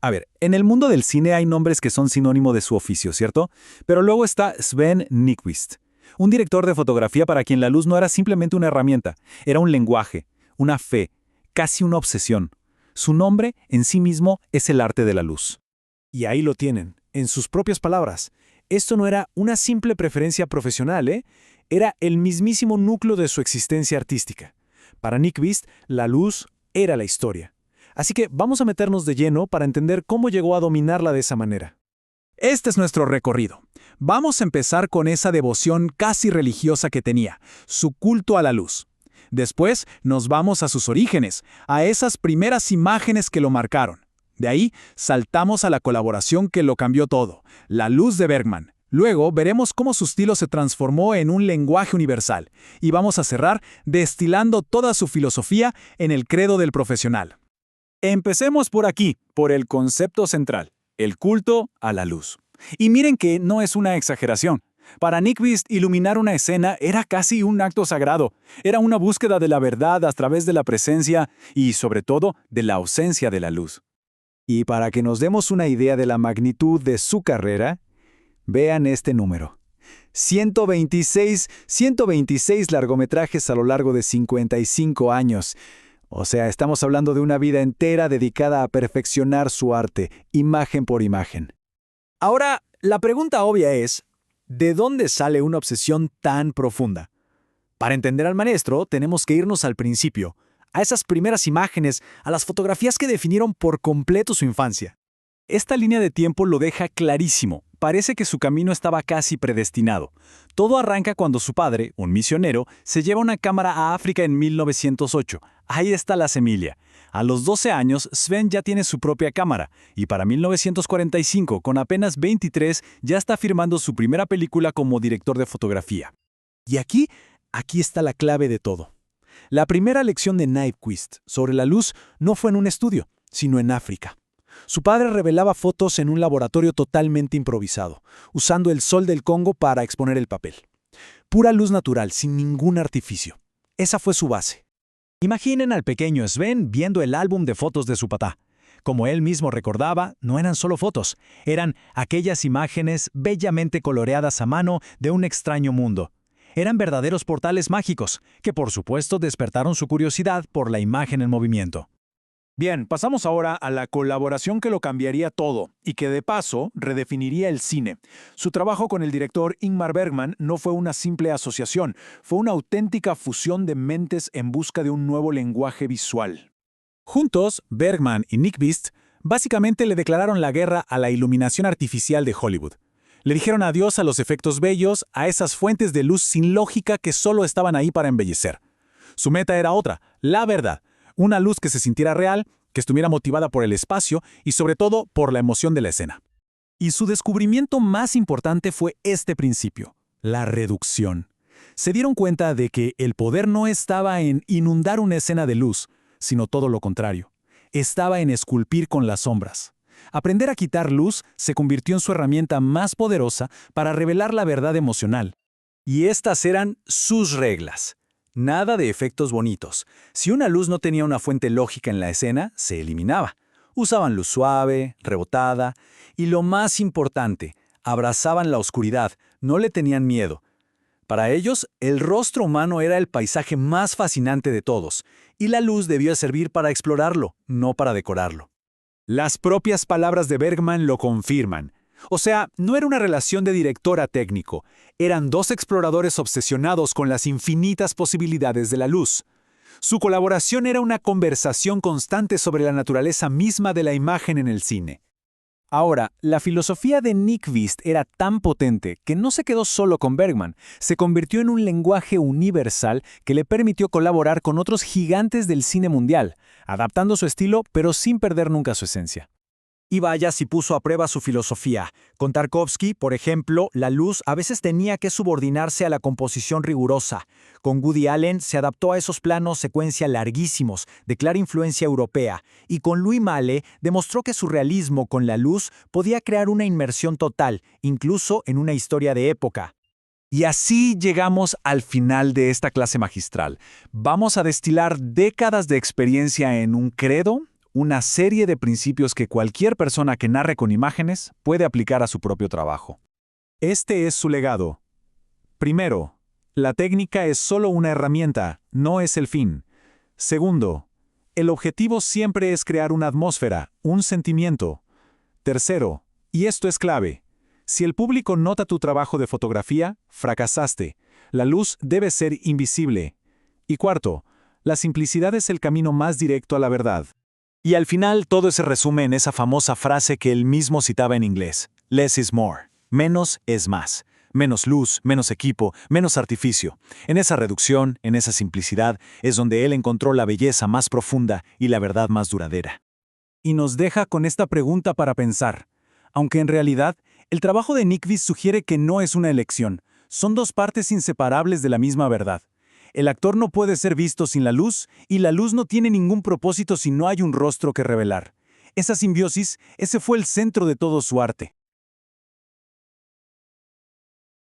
A ver, en el mundo del cine hay nombres que son sinónimo de su oficio, ¿cierto? Pero luego está Sven Nykvist, un director de fotografía para quien la luz no era simplemente una herramienta, era un lenguaje, una fe, casi una obsesión. Su nombre en sí mismo es el arte de la luz. Y ahí lo tienen, en sus propias palabras. Esto no era una simple preferencia profesional, ¿eh? Era el mismísimo núcleo de su existencia artística. Para Nykvist, la luz era la historia. Así que vamos a meternos de lleno para entender cómo llegó a dominarla de esa manera. Este es nuestro recorrido. Vamos a empezar con esa devoción casi religiosa que tenía, su culto a la luz. Después nos vamos a sus orígenes, a esas primeras imágenes que lo marcaron. De ahí saltamos a la colaboración que lo cambió todo, la luz de Bergman. Luego veremos cómo su estilo se transformó en un lenguaje universal. Y vamos a cerrar destilando toda su filosofía en el credo del profesional. Empecemos por aquí, por el concepto central, el culto a la luz. Y miren que no es una exageración. Para Nykvist, iluminar una escena era casi un acto sagrado. Era una búsqueda de la verdad a través de la presencia y, sobre todo, de la ausencia de la luz. Y para que nos demos una idea de la magnitud de su carrera, vean este número. 126 largometrajes a lo largo de 55 años. O sea, estamos hablando de una vida entera dedicada a perfeccionar su arte, imagen por imagen. Ahora, la pregunta obvia es, ¿de dónde sale una obsesión tan profunda? Para entender al maestro, tenemos que irnos al principio, a esas primeras imágenes, a las fotografías que definieron por completo su infancia. Esta línea de tiempo lo deja clarísimo. Parece que su camino estaba casi predestinado. Todo arranca cuando su padre, un misionero, se lleva una cámara a África en 1908. Ahí está la semilla. A los 12 años, Sven ya tiene su propia cámara, y para 1945, con apenas 23, ya está firmando su primera película como director de fotografía. Y aquí está la clave de todo. La primera lección de Nykvist sobre la luz no fue en un estudio, sino en África. Su padre revelaba fotos en un laboratorio totalmente improvisado, usando el sol del Congo para exponer el papel. Pura luz natural, sin ningún artificio. Esa fue su base. Imaginen al pequeño Sven viendo el álbum de fotos de su papá. Como él mismo recordaba, no eran solo fotos, eran aquellas imágenes bellamente coloreadas a mano de un extraño mundo. Eran verdaderos portales mágicos, que por supuesto despertaron su curiosidad por la imagen en movimiento. Bien, pasamos ahora a la colaboración que lo cambiaría todo y que de paso redefiniría el cine. Su trabajo con el director Ingmar Bergman no fue una simple asociación, fue una auténtica fusión de mentes en busca de un nuevo lenguaje visual. Juntos, Bergman y Nykvist básicamente le declararon la guerra a la iluminación artificial de Hollywood. Le dijeron adiós a los efectos bellos, a esas fuentes de luz sin lógica que solo estaban ahí para embellecer. Su meta era otra, la verdad. Una luz que se sintiera real, que estuviera motivada por el espacio y sobre todo por la emoción de la escena. Y su descubrimiento más importante fue este principio, la reducción. Se dieron cuenta de que el poder no estaba en inundar una escena de luz, sino todo lo contrario. Estaba en esculpir con las sombras. Aprender a quitar luz se convirtió en su herramienta más poderosa para revelar la verdad emocional. Y estas eran sus reglas. Nada de efectos bonitos. Si una luz no tenía una fuente lógica en la escena, se eliminaba. Usaban luz suave, rebotada, y lo más importante, abrazaban la oscuridad, no le tenían miedo. Para ellos, el rostro humano era el paisaje más fascinante de todos, y la luz debía servir para explorarlo, no para decorarlo. Las propias palabras de Bergman lo confirman. O sea, no era una relación de director a técnico, eran dos exploradores obsesionados con las infinitas posibilidades de la luz. Su colaboración era una conversación constante sobre la naturaleza misma de la imagen en el cine. Ahora, la filosofía de Nykvist era tan potente que no se quedó solo con Bergman, se convirtió en un lenguaje universal que le permitió colaborar con otros gigantes del cine mundial, adaptando su estilo pero sin perder nunca su esencia. Y vaya si puso a prueba su filosofía. Con Tarkovsky, por ejemplo, la luz a veces tenía que subordinarse a la composición rigurosa. Con Woody Allen se adaptó a esos planos secuencia larguísimos, de clara influencia europea. Y con Louis Malle demostró que su realismo con la luz podía crear una inmersión total, incluso en una historia de época. Y así llegamos al final de esta clase magistral. Vamos a destilar décadas de experiencia en un credo, una serie de principios que cualquier persona que narre con imágenes puede aplicar a su propio trabajo. Este es su legado. Primero, la técnica es solo una herramienta, no es el fin. Segundo, el objetivo siempre es crear una atmósfera, un sentimiento. Tercero, y esto es clave, si el público nota tu trabajo de fotografía, fracasaste. La luz debe ser invisible. Y cuarto, la simplicidad es el camino más directo a la verdad. Y al final todo se resume en esa famosa frase que él mismo citaba en inglés: Less is more. Menos es más. Menos luz, menos equipo, menos artificio. En esa reducción, en esa simplicidad, es donde él encontró la belleza más profunda y la verdad más duradera. Y nos deja con esta pregunta para pensar. Aunque en realidad, el trabajo de Nyqvist sugiere que no es una elección, son dos partes inseparables de la misma verdad. El actor no puede ser visto sin la luz, y la luz no tiene ningún propósito si no hay un rostro que revelar. Esa simbiosis, ese fue el centro de todo su arte.